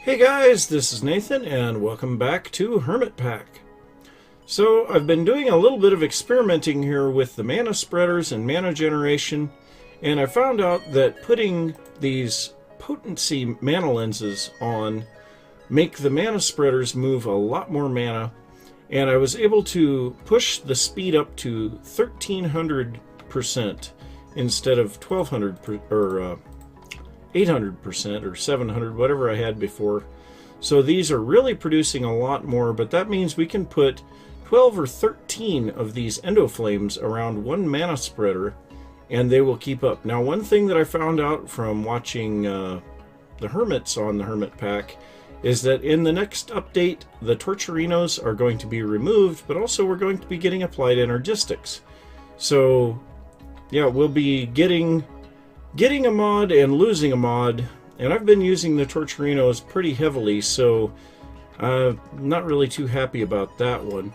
Hey guys, this is Nathan and welcome back to HermitPack. So I've been doing a little bit of experimenting here with the mana spreaders and mana generation, and I found out that putting these potency mana lenses on make the mana spreaders move a lot more mana, and I was able to push the speed up to 1300% instead of 1200 or 800% or 700, whatever I had before. So these are really producing a lot more, but that means we can put 12 or 13 of these endoflames around one mana spreader and they will keep up. Now, one thing that I found out from watching the Hermits on the HermitPack is that in the next update, the Torcherinos are going to be removed, but also we're going to be getting applied energistics. So yeah, we'll be getting a mod and losing a mod, and I've been using the Torcherinos pretty heavily, so I'm not really too happy about that one.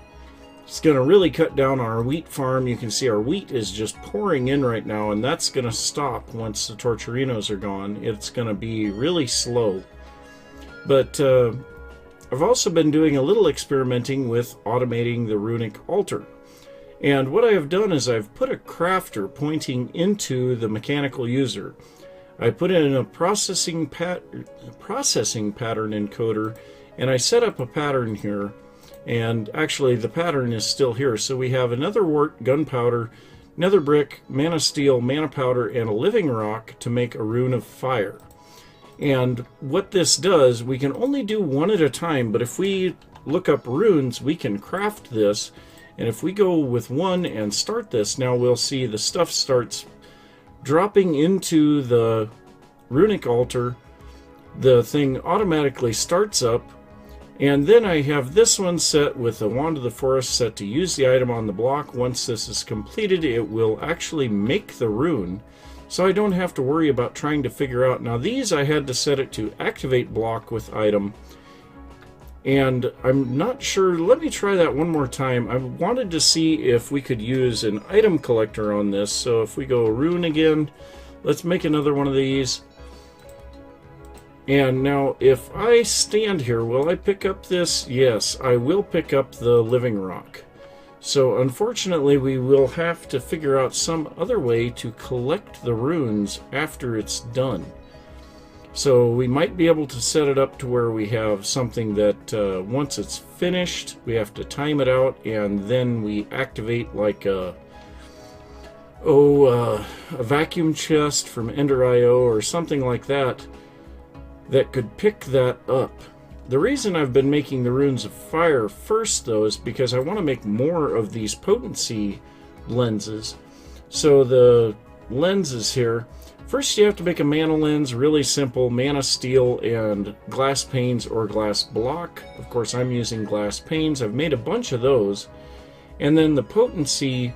It's going to really cut down on our wheat farm. You can see our wheat is just pouring in right now, and that's going to stop once the Torcherinos are gone. It's going to be really slow. But I've also been doing a little experimenting with automating the runic altar. And what I have done is I've put a crafter pointing into the mechanical user. I put in a processing pattern encoder, and I set up a pattern here. And actually the pattern is still here. So we have another wart, gunpowder, nether brick, mana steel, mana powder, and a living rock to make a rune of fire. And what this does, we can only do one at a time, but if we look up runes, we can craft this. And if we go with one and start this, now we'll see the stuff starts dropping into the runic altar. The thing automatically starts up. And then I have this one set with the Wand of the Forest set to use the item on the block. Once this is completed, it will actually make the rune. So I don't have to worry about trying to figure out. Now these I had to set it to activate block with item. And I'm not sure, let me try that one more time. I wanted to see if we could use an item collector on this. So if we go rune again, let's make another one of these. And now if I stand here, will I pick up this? Yes, I will pick up the living rock. So unfortunately we will have to figure out some other way to collect the runes after it's done. So we might be able to set it up to where we have something that once it's finished, we have to time it out, and then we activate like a vacuum chest from Ender.io or something like that that could pick that up. The reason I've been making the runes of fire first, though, is because I want to make more of these potency lenses. So the lenses here, first you have to make a mana lens, really simple, mana steel and glass panes or glass block. Of course I'm using glass panes, I've made a bunch of those. And then the potency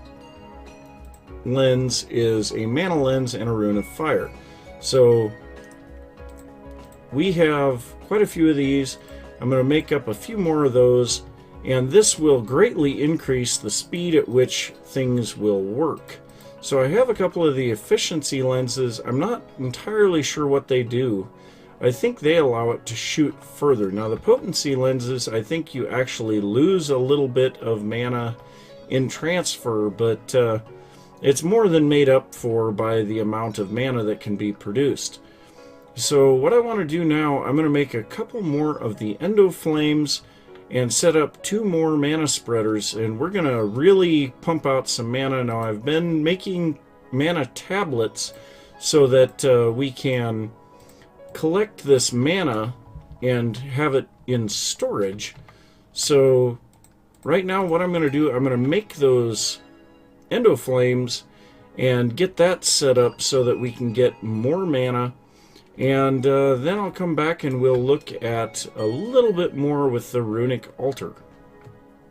lens is a mana lens and a rune of fire. So we have quite a few of these. I'm going to make up a few more of those, and this will greatly increase the speed at which things will work. So I have a couple of the efficiency lenses. I'm not entirely sure what they do. I think they allow it to shoot further. Now the potency lenses, I think you actually lose a little bit of mana in transfer, but it's more than made up for by the amount of mana that can be produced. So what I want to do now, I'm going to make a couple more of the endoflames and set up 2 more mana spreaders, and we're going to really pump out some mana. Now I've been making mana tablets so that we can collect this mana and have it in storage. So right now what I'm going to do, I'm going to make those endoflames and get that set up so that we can get more mana. And then I'll come back and we'll look at a little bit more with the runic altar.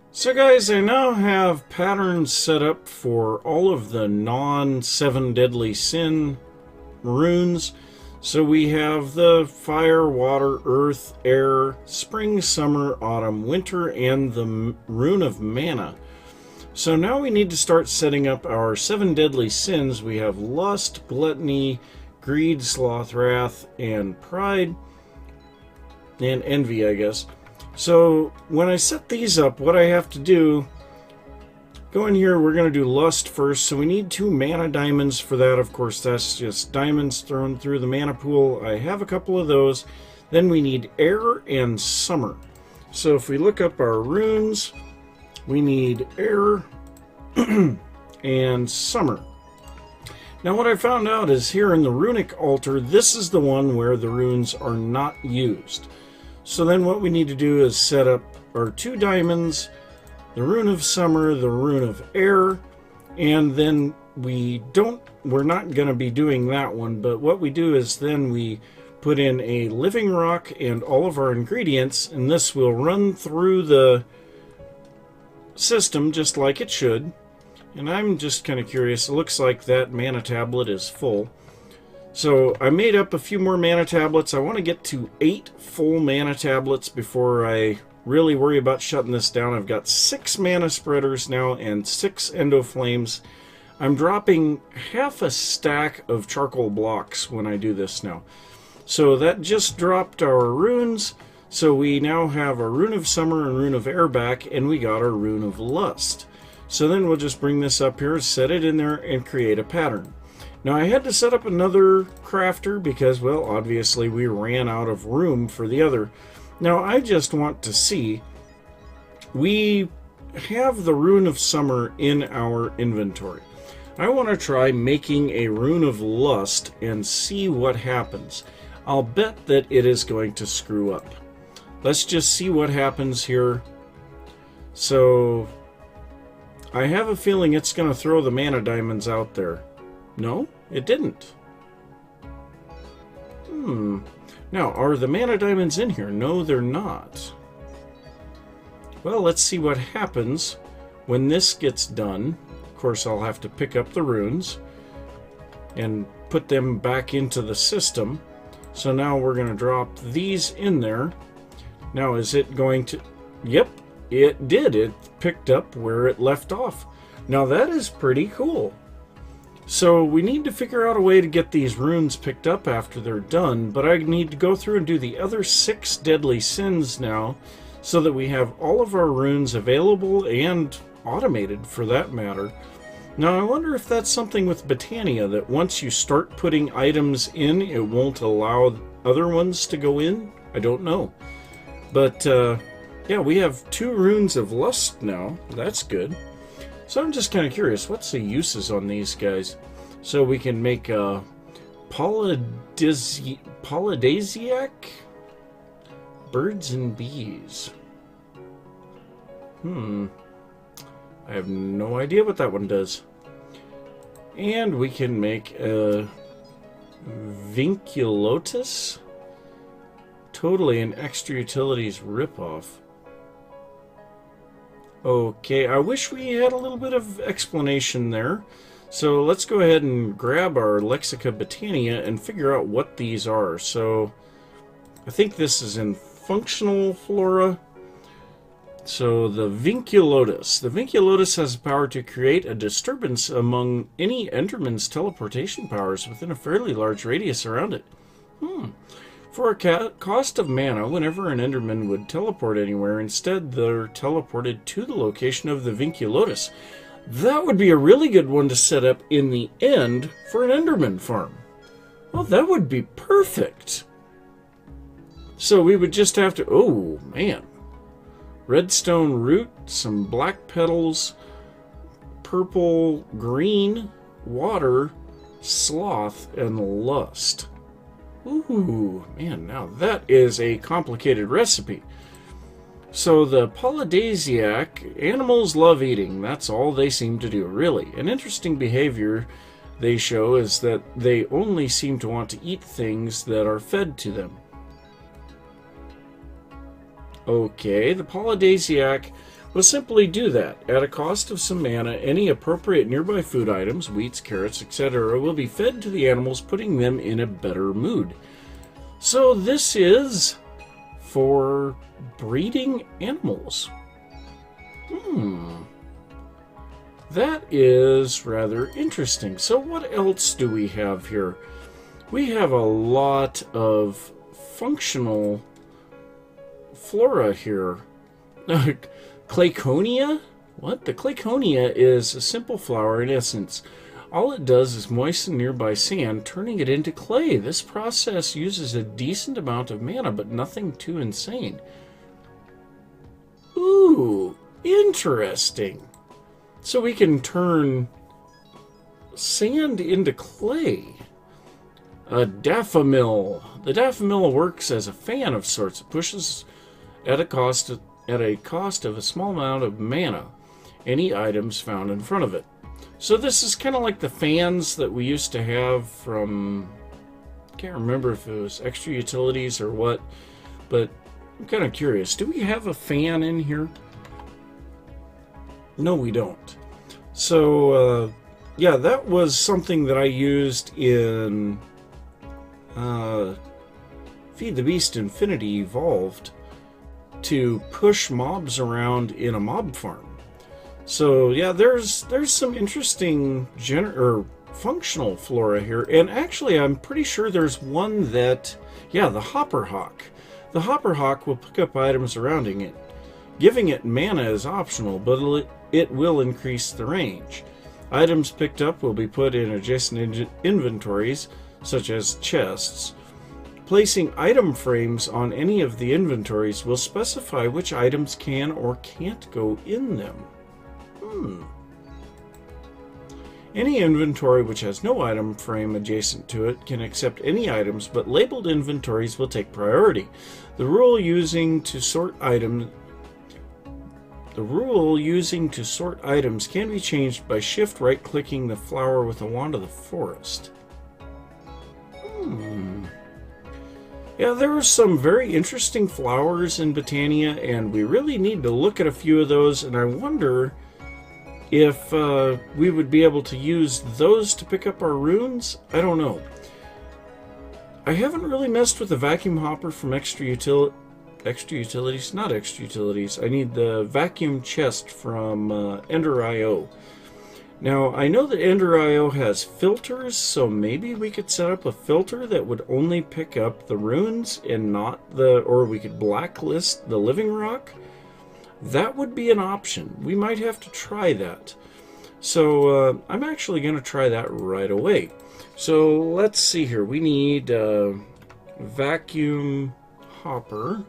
So guys, I now have patterns set up for all of the non-7 deadly sin runes. So we have the fire, water, earth, air, spring, summer, autumn, winter, and the rune of mana. So now we need to start setting up our 7 deadly sins. We have lust, gluttony, greed, sloth, wrath, and pride. and envy, I guess. So when I set these up, what I have to do, go in here, we're going to do lust first. So we need 2 mana diamonds for that. Of course, that's just diamonds thrown through the mana pool. I have a couple of those. Then we need air and summer. So if we look up our runes, we need air and summer. Now what I found out is here in the runic altar, this is the one where the runes are not used. So then what we need to do is set up our 2 diamonds, the rune of summer, the rune of air, and then we're not going to be doing that one, but what we do is then we put in a living rock and all of our ingredients, and this will run through the system just like it should. And I'm just kind of curious, it looks like that mana tablet is full. So I made up a few more mana tablets. I want to get to 8 full mana tablets before I really worry about shutting this down. I've got 6 mana spreaders now and 6 endo flames. I'm dropping half a stack of charcoal blocks when I do this now. So that just dropped our runes. So we now have our rune of summer and rune of air back, and we got our rune of lust. So then we'll just bring this up here, set it in there, and create a pattern. Now I had to set up another crafter because, well, obviously we ran out of room for the other. Now I just want to see, we have the rune of summer in our inventory. I want to try making a rune of lust and see what happens. I'll bet that it is going to screw up. Let's just see what happens here. So I have a feeling it's going to throw the mana diamonds out there. No, it didn't. Now, are the mana diamonds in here? No, they're not. Well, let's see what happens when this gets done. Of course, I'll have to pick up the runes and put them back into the system. So now we're going to drop these in there. Now, is it going to... Yep, it did. It picked up where it left off. Now, that is pretty cool. So we need to figure out a way to get these runes picked up after they're done, but I need to go through and do the other 6 deadly sins now so that we have all of our runes available and automated for that matter. Now I wonder if that's something with Botania, that once you start putting items in, it won't allow other ones to go in? I don't know. But yeah, we have 2 runes of lust now. That's good. So I'm just kind of curious, what's the uses on these guys? So we can make a polydesiac? Birds and bees. I have no idea what that one does. And we can make a vinculotus. Totally an extra utilities ripoff. Okay, I wish we had a little bit of explanation there. So let's go ahead and grab our Lexica Botania and figure out what these are. So I think this is in functional flora. So the vinculotus. The vinculotus has the power to create a disturbance among any Enderman's teleportation powers within a fairly large radius around it. For a cost of mana, whenever an Enderman would teleport anywhere, instead they're teleported to the location of the vinculotus. That would be a really good one to set up in the end for an Enderman farm. Well, that would be perfect. So we would just have to... Oh, man. Redstone root, some black petals, purple, green, water, sloth, and lust. Ooh, man, now that is a complicated recipe. So the polydesiac, animals love eating. That's all they seem to do, really. An interesting behavior they show is that they only seem to want to eat things that are fed to them. Okay, the polydesiac will simply do that. At a cost of some mana, any appropriate nearby food items, wheats, carrots, etc., will be fed to the animals, putting them in a better mood. So this is for breeding animals. That is rather interesting. So what else do we have here? We have a lot of functional flora here. Clayconia? What? The Clayconia is a simple flower in essence. All it does is moisten nearby sand, turning it into clay. This process uses a decent amount of mana, but nothing too insane. Ooh, interesting. So we can turn sand into clay. A daffodil. The daffodil works as a fan of sorts. It pushes at a cost of a small amount of mana any items found in front of it. So this is kind of like the fans that we used to have from, I can't remember if it was extra utilities or what, but I'm kind of curious. Do we have a fan in here? No, we don't. So, yeah, that was something that I used in Feed the Beast Infinity Evolved to push mobs around in a mob farm. So yeah, there's some interesting functional flora here, and actually I'm pretty sure there's one that, yeah, the Hopper Hawk. The Hopper Hawk will pick up items surrounding it. Giving it mana is optional, but it will increase the range. Items picked up will be put in adjacent inventories, such as chests. Placing item frames on any of the inventories will specify which items can or can't go in them. Any inventory which has no item frame adjacent to it can accept any items, but labeled inventories will take priority. The rule using to sort items can be changed by shift right-clicking the flower with a wand of the forest. Yeah, there are some very interesting flowers in Botania, and we really need to look at a few of those, and I wonder if we would be able to use those to pick up our runes. I don't know. I haven't really messed with the vacuum hopper from extra utilities. Not extra utilities. I need the vacuum chest from Ender.io. Now, I know that Ender.io has filters, so maybe we could set up a filter that would only pick up the runes and not or we could blacklist the living rock. That would be an option. We might have to try that. So I'm actually going to try that right away. So let's see here. We need vacuum hopper.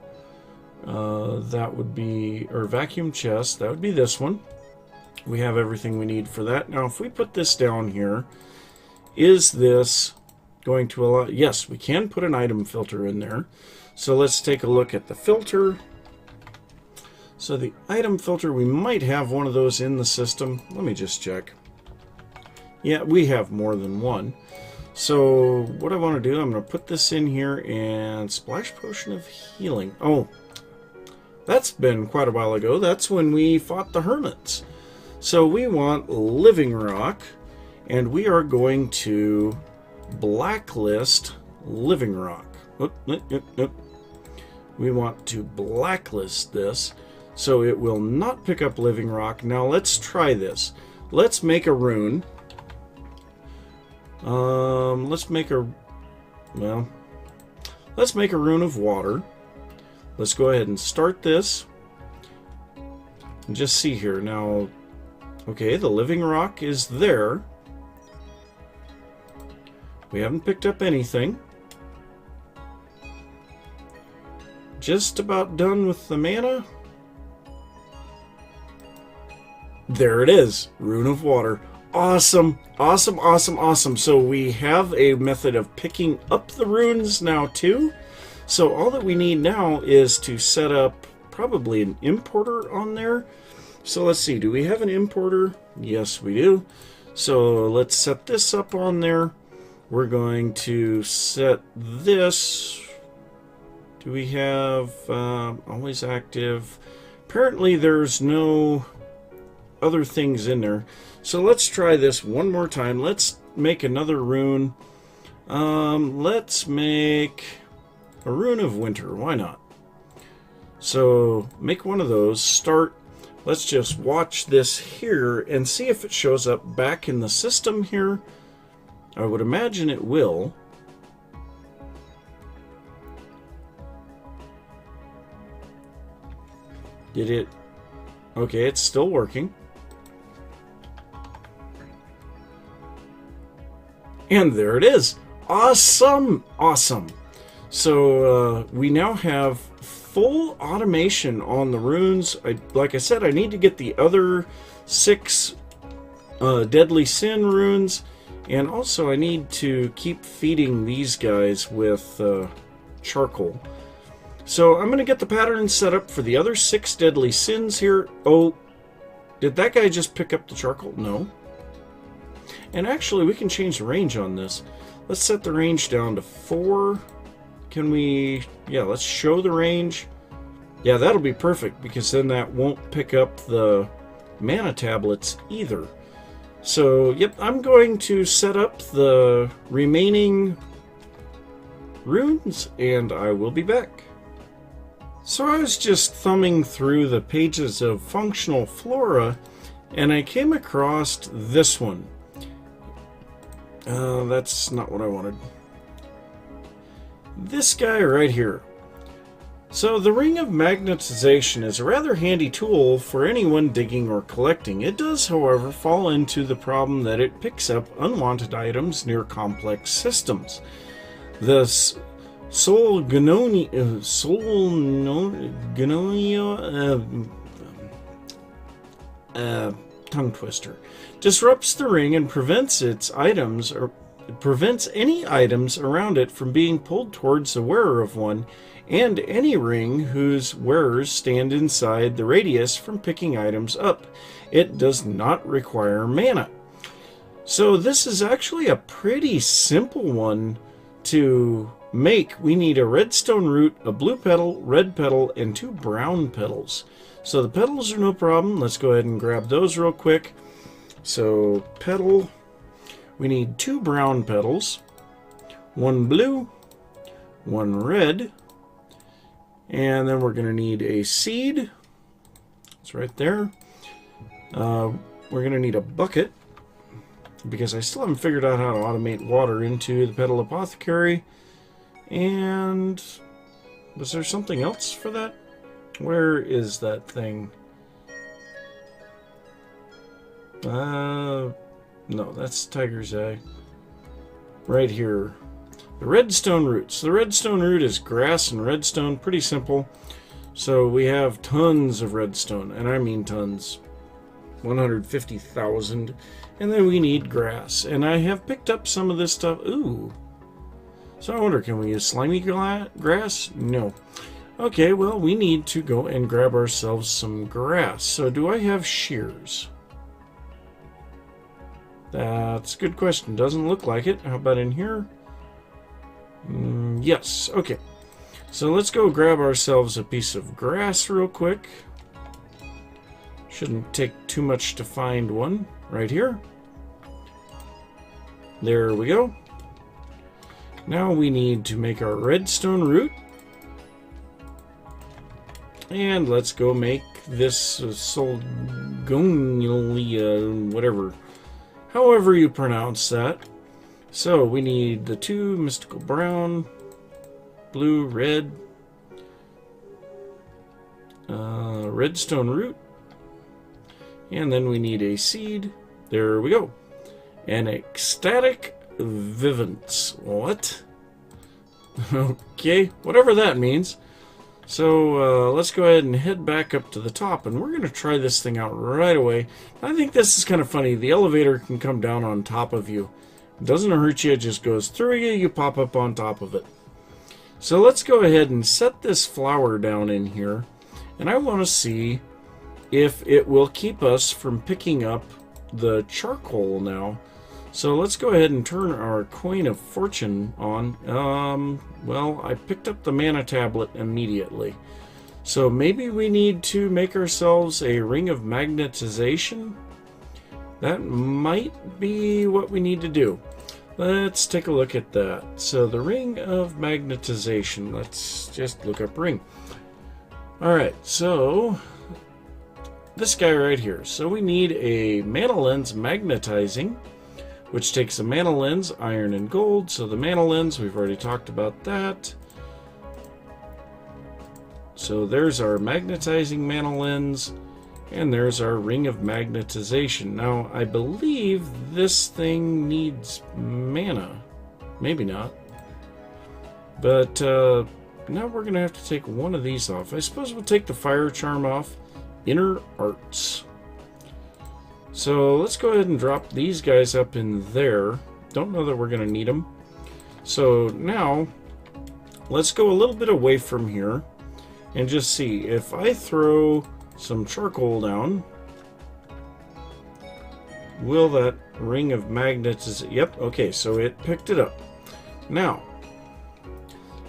That would be, or vacuum chest. That would be this one. We have everything we need for that. Now, if we put this down here, is this going to allow? Yes, we can put an item filter in there. So let's take a look at the filter. So the item filter, we might have one of those in the system. Let me just check. Yeah, we have more than one. So what I want to do, I'm going to put this in here and splash potion of healing. Oh, that's been quite a while ago. That's when we fought the hermits. So we want living rock, and we are going to blacklist living rock. We want to blacklist this, so it will not pick up living rock. Now let's try this. Let's make a rune. Let's make a rune of water. Let's go ahead and start this. And just see here. Now, okay, the living rock is there. We haven't picked up anything. Just about done with the mana. There it is, Rune of Water. Awesome, awesome, awesome, awesome. So we have a method of picking up the runes now too. So all that we need now is to set up probably an importer on there. So let's see, do we have an importer? Yes, we do. So let's set this up on there. We're going to set this. Do we have always active? Apparently there's no other things in there. So let's try this one more time. Let's make another rune. Let's make a rune of winter. Why not? So make one of those. Start. Let's just watch this here and see if it shows up back in the system here. I would imagine it will. Did it? Okay, it's still working. And there it is. Awesome! Awesome. So we now have full automation on the runes. Like I said, I need to get the other 6 Deadly Sin runes. And also I need to keep feeding these guys with charcoal. So I'm going to get the pattern set up for the other 6 Deadly Sins here. Oh, did that guy just pick up the charcoal? No. And actually, we can change the range on this. Let's set the range down to 4. Can we... Yeah, let's show the range. Yeah, that'll be perfect, because then that won't pick up the mana tablets either. So, yep, I'm going to set up the remaining runes, and I will be back. So I was just thumbing through the pages of Functional Flora, and I came across this one. That's not what I wanted. This guy right here. So the Ring of Magnetization is a rather handy tool for anyone digging or collecting. It does, however, fall into the problem that it picks up unwanted items near complex systems. The tongue twister disrupts the ring and prevents any items around it from being pulled towards the wearer of one, and any ring whose wearers stand inside the radius from picking items up. It does not require mana. So this is actually a pretty simple one to make. We need a redstone root, a blue petal, red petal, and 2 brown petals. So the petals are no problem. Let's go ahead and grab those real quick. So petal, we need 2 brown petals, 1 blue, 1 red, and then we're going to need a seed. It's right there. We're going to need a bucket, because I still haven't figured out how to automate water into the Petal Apothecary. And was there something else for that? Where is that thing? No, that's Tiger's Eye. Right here. The redstone roots. The redstone root is grass and redstone. Pretty simple. So we have tons of redstone, and I mean tons. 150,000. And then we need grass. And I have picked up some of this stuff. Ooh. So I wonder, can we use slimy grass? No. Okay, well, we need to go and grab ourselves some grass. So do I have shears? That's a good question. Doesn't look like it. How about in here? Yes. Okay. So let's go grab ourselves a piece of grass real quick. Shouldn't take too much to find one. Right here. There we go. Now we need to make our redstone root. And let's go make this Solgonia, whatever. However you pronounce that. So we need the 2 mystical brown, blue, red, redstone root. And then we need a seed. There we go. An ecstatic vivance. What? Okay, whatever that means. So let's go ahead and head back up to the top, and we're going to try this thing out right away. I think this is kind of funny. The elevator can come down on top of you. It doesn't hurt you, it just goes through you, you pop up on top of it. So let's go ahead and set this flower down in here, and I want to see if it will keep us from picking up the charcoal now. So let's go ahead and turn our Coin of Fortune on. Well, I picked up the mana tablet immediately. So maybe we need to make ourselves a Ring of Magnetization. That might be what we need to do. Let's take a look at that. So the Ring of Magnetization. Let's just look up ring. Alright, so this guy right here. So we need a Mana Lens Magnetizing, which takes a mana lens, iron and gold. So the mana lens, we've already talked about that. So there's our magnetizing mana lens, and there's our ring of magnetization. Now, I believe this thing needs mana. Maybe not. But now we're going to have to take one of these off. I suppose we'll take the fire charm off. Inner Arts. So let's go ahead and drop these guys up in there. Don't know that we're going to need them. So now, let's go a little bit away from here and just see. If I throw some charcoal down, will that ring of magnets... Yep, okay, so it picked it up. Now,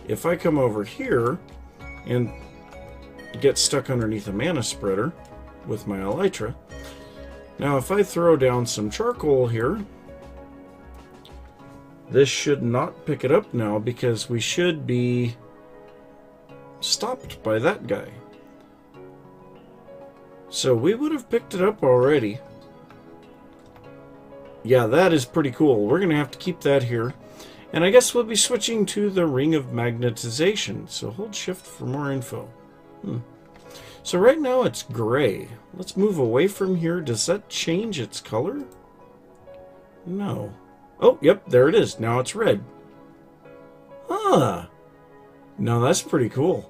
if I come over here and get stuck underneath a mana spreader with my elytra, now if I throw down some charcoal here, this should not pick it up now because we should be stopped by that guy. So we would have picked it up already. Yeah, that is pretty cool. We're going to have to keep that here. And I guess we'll be switching to the ring of magnetization. So hold shift for more info. So right now it's gray. Let's move away from here. Does that change its color? No. Oh, yep, there it is. Now it's red. Ah. Now that's pretty cool.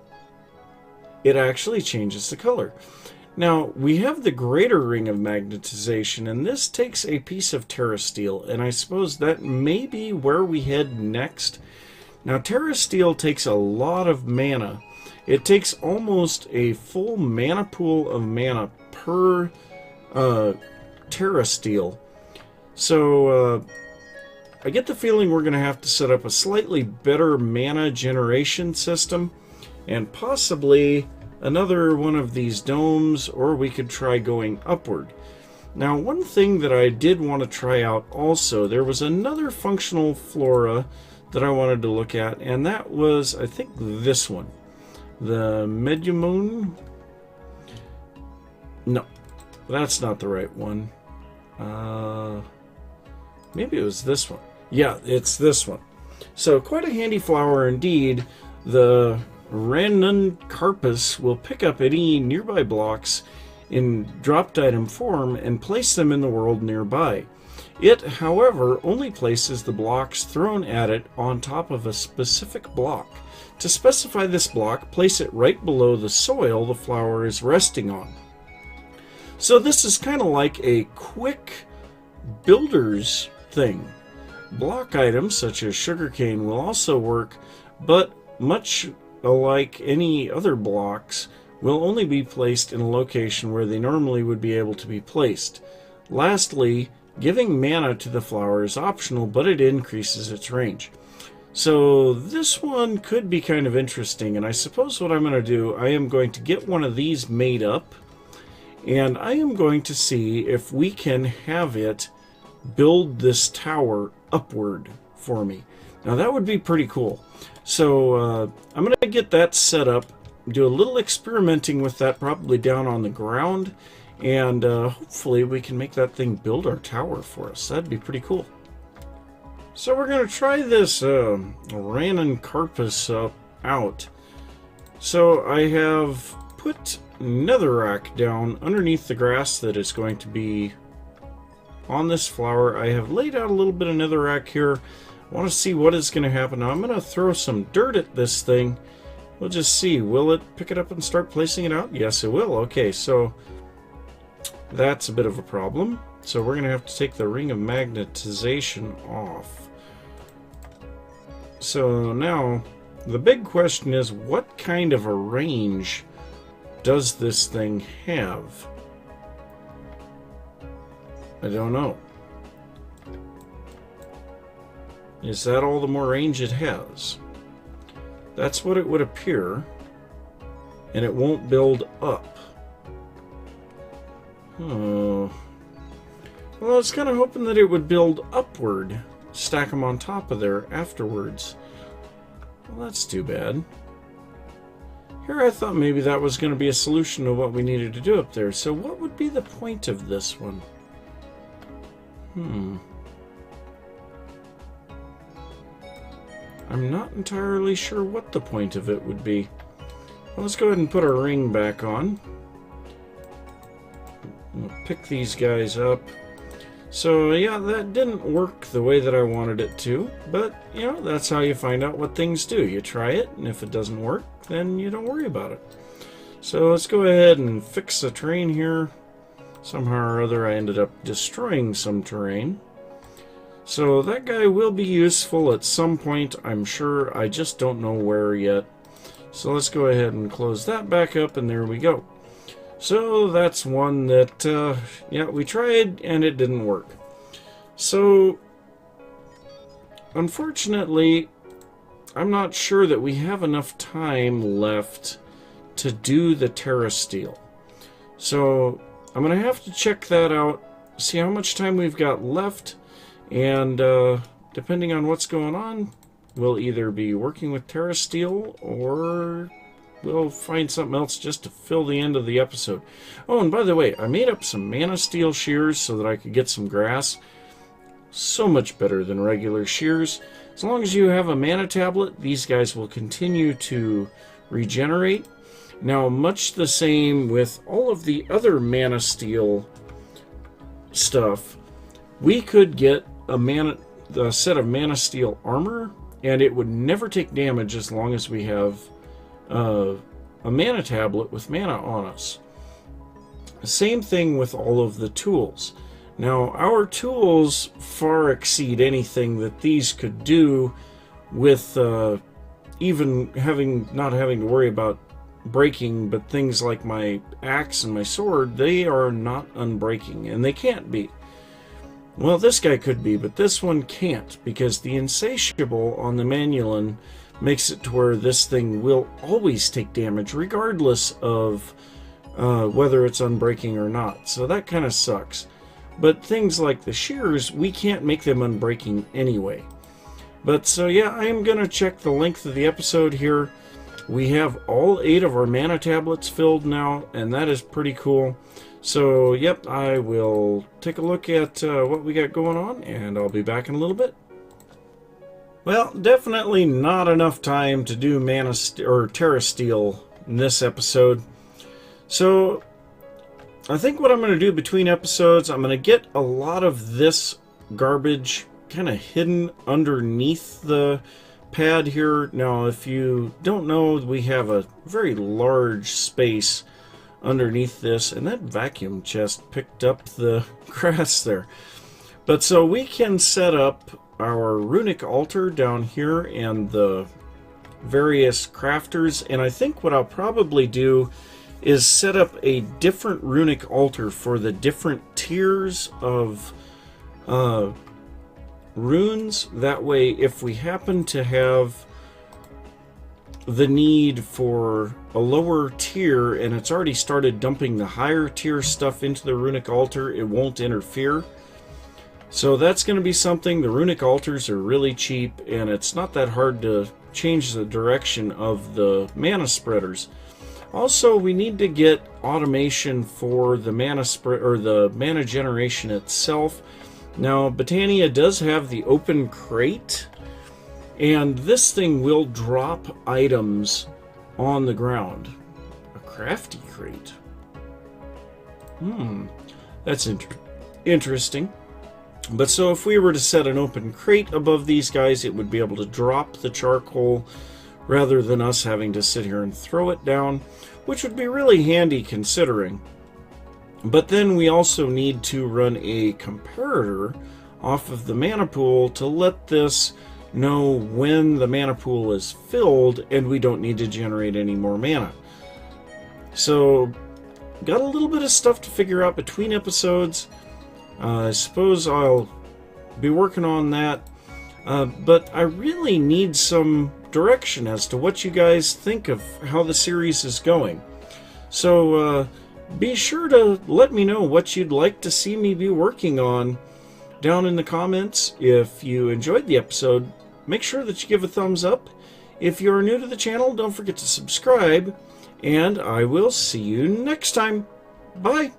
It actually changes the color. Now, we have the greater ring of magnetization, and this takes a piece of terrasteel, and I suppose that may be where we head next. Now, terrasteel takes a lot of mana. It takes almost a full mana pool of mana per terrasteel. So, I get the feeling we're going to have to set up a slightly better mana generation system, and possibly another one of these domes, or we could try going upward. Now, one thing that I did want to try out also, there was another functional flora that I wanted to look at, and that was, I think, this one. The Medumone? No, that's not the right one. Maybe it was this one. Yeah, it's this one. So, quite a handy flower indeed. The Ranuncarpus will pick up any nearby blocks in dropped item form and place them in the world nearby. It, however, only places the blocks thrown at it on top of a specific block. To specify this block, place it right below the soil the flower is resting on. So this is kind of like a quick builder's thing. Block items such as sugarcane will also work, but much like any other blocks, will only be placed in a location where they normally would be able to be placed. Lastly, giving mana to the flower is optional, but it increases its range. So this one could be kind of interesting, and I suppose what I'm going to do, I am going to get one of these made up, and I am going to see if we can have it build this tower upward for me. Now that would be pretty cool. So I'm going to get that set up, do a little experimenting with that probably down on the ground, and hopefully we can make that thing build our tower for us. That'd be pretty cool. So we're going to try this Ranuncarpus out. So I have put netherrack down underneath the grass that is going to be on this flower. I have laid out a little bit of netherrack here. I want to see what is going to happen. Now I'm going to throw some dirt at this thing. We'll just see. Will it pick it up and start placing it out? Yes, it will. Okay, so that's a bit of a problem. So we're going to have to take the ring of magnetization off. So now the big question is, what kind of a range does this thing have? I don't know. Is that all the more range it has? That's what it would appear. And it won't build up. Oh. Well, I was kind of hoping that it would build upward. Stack them on top of there afterwards. Well, that's too bad. Here I thought maybe that was going to be a solution to what we needed to do up there. So what would be the point of this one? I'm not entirely sure what the point of it would be. Well, let's go ahead and put our ring back on. We'll pick these guys up. So yeah, that didn't work the way that I wanted it to, but you know, that's how you find out what things do. You try it, and if it doesn't work, then you don't worry about it. So let's go ahead and fix the terrain here. Somehow or other I ended up destroying some terrain. So that guy will be useful at some point, I'm sure. I just don't know where yet. So let's go ahead and close that back up, and there we go. So that's one that, yeah, we tried and it didn't work. So, unfortunately, I'm not sure that we have enough time left to do the TerraSteel. So, I'm going to have to check that out, see how much time we've got left, and depending on what's going on, we'll either be working with TerraSteel or we'll find something else just to fill the end of the episode. Oh, and by the way, I made up some mana steel shears so that I could get some grass. So much better than regular shears. As long as you have a mana tablet, these guys will continue to regenerate. Now, much the same with all of the other mana steel stuff, we could get a set of mana steel armor, and it would never take damage as long as we have a mana tablet with mana on us. Same thing with all of the tools. Now, our tools far exceed anything that these could do with even not having to worry about breaking, but things like my axe and my sword, they are not unbreaking, and they can't be. Well, this guy could be, but this one can't, because the insatiable on the Manulin makes it to where this thing will always take damage regardless of whether it's unbreaking or not. So that kind of sucks. But things like the shears, we can't make them unbreaking anyway. But so yeah, I am going to check the length of the episode here. We have all 8 of our mana tablets filled now, and that is pretty cool. So yep, I will take a look at what we got going on, and I'll be back in a little bit. Well, definitely not enough time to do TerraSteel in this episode. So, I think what I'm going to do between episodes, I'm going to get a lot of this garbage kind of hidden underneath the pad here. Now, if you don't know, we have a very large space underneath this, and that vacuum chest picked up the grass there. But so we can set up our runic altar down here and the various crafters, and I think what I'll probably do is set up a different runic altar for the different tiers of runes. That way, if we happen to have the need for a lower tier and it's already started dumping the higher tier stuff into the runic altar, it won't interfere. So that's going to be something. The runic altars are really cheap, and it's not that hard to change the direction of the mana spreaders. Also, we need to get automation for the mana spread or the mana generation itself. Now, Botania does have the open crate, and this thing will drop items on the ground. A crafty crate. That's interesting. But so if we were to set an open crate above these guys, it would be able to drop the charcoal rather than us having to sit here and throw it down, which would be really handy considering. But then we also need to run a comparator off of the mana pool to let this know when the mana pool is filled and we don't need to generate any more mana. So, got a little bit of stuff to figure out between episodes. I suppose I'll be working on that, but I really need some direction as to what you guys think of how the series is going. So be sure to let me know what you'd like to see me be working on down in the comments. If you enjoyed the episode, make sure that you give a thumbs up. If you're new to the channel, don't forget to subscribe, and I will see you next time. Bye!